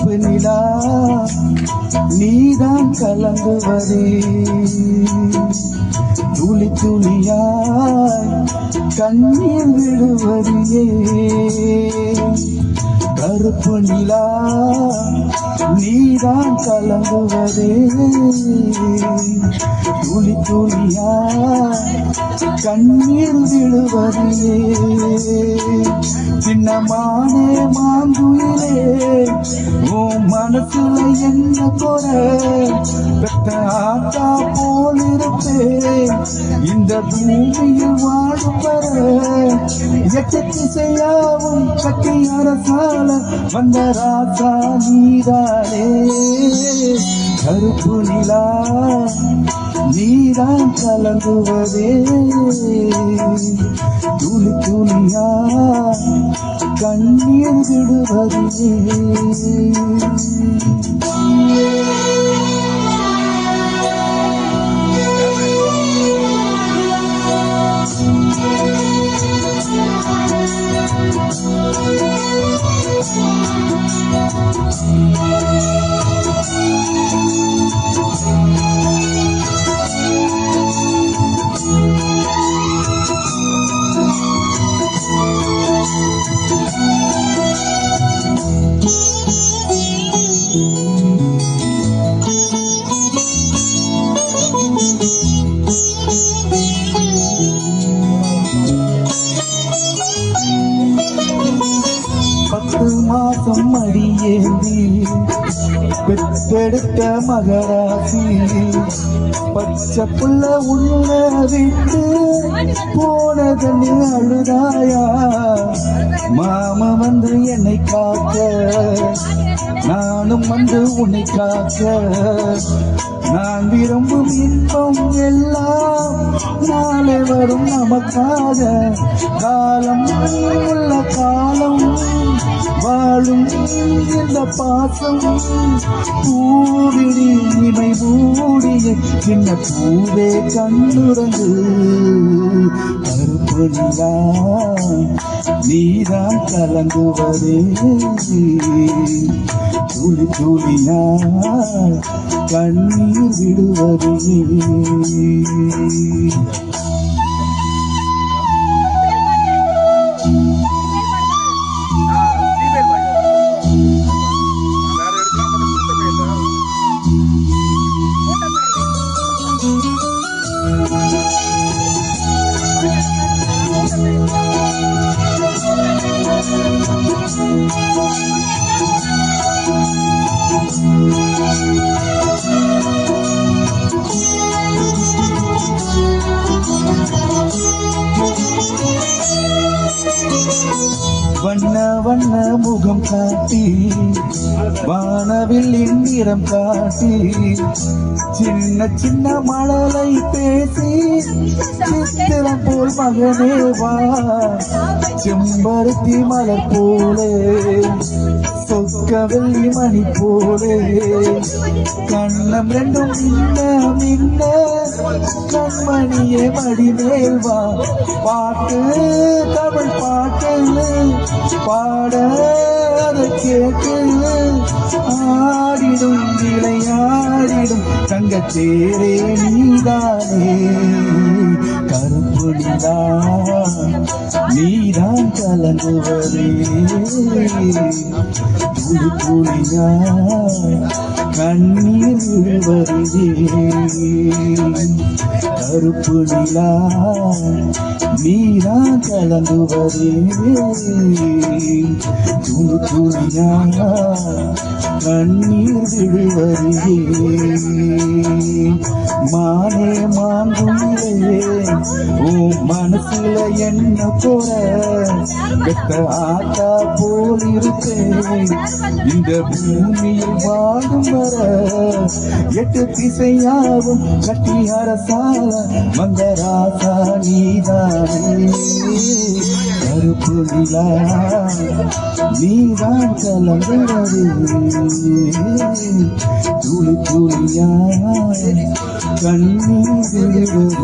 கருப்பு நிலா நீதான் கலங்குவதே துளி துளியாய் கண்ணீர் விடுவதே கருப்பு நிலா நீதான் கலங்குவதே துளி துளியாய் கண்ணீர் விடுவதே சின்னமானே மாங்குயிலே உன் மனசுல என்ன குறை பெத்த ஆத்தா போல் இருப்பேன் இந்த பூமியில் வாழும் வர எட்டு திசையாவும் கட்டி அரசால வந்த ராசா நீதானே கருப்பு நிலா நீதான் கலங்குவதே துளி துளியா கண்ணீர் விடுவதே மாசம் அடியேந்தி பெற்றெடுத்த மகராசி பச்சை புள்ள உள்ள விட்டு போனதன்னு அழுதாயா மாமா வந்து என்னை காக்க நானும் வந்து உன்னை காக்க நான் விரும்பும் இன்பம் எல்லாம் நாளை வரும் நமக்காக காலம் உள்ள காலம் வாழும் இந்த பாசம் பூவிழி இமை மூடிய சின்ன பூவே கண்ணுறங்கு கருப்பு நிலா நீதான் கலங்குவதே துளி துளியா கண்ணீர் விடுவதே வண்ண வண்ண முகம் காட்டி வானவில் நிறம் காட்டி சின்ன சின்ன மழலை பேசி சித்திரம் போல் மகனே வா செம்பருத்தி மலர் போலே சொக்க வெள்ளி மணி போலே கண்ணம் ரெண்டும் மின்ன மின்ன கண்மணியே மடிமேல் வா பாட்டு தமிழ் பாட்டு பாட அதை கேட்டு ஆடிடும் விளையாடிடும் தங்கத்தேரே நீதானே கருப்பு நிலா நீதான் கலங்குவதே துளி துளியா கண்ணீர் விழுவதே கருப்பு நிலா நீதான் கலங்குவதே துளி துளியா கண்ணீர் விழுவதே மானே மாங்குயிலே உன் மனசுல என்ன போற பெத்த ஆத்தா போல் இருப்பேன் இந்த பூமியில் வாழும் வர எட்டு திசையாவும் கட்டி அரசால மங்கராசா நீதானே கருப்பு நிலா நீதான் கலங்குவதே துளி துளியா கண்ணீர் விழுவதே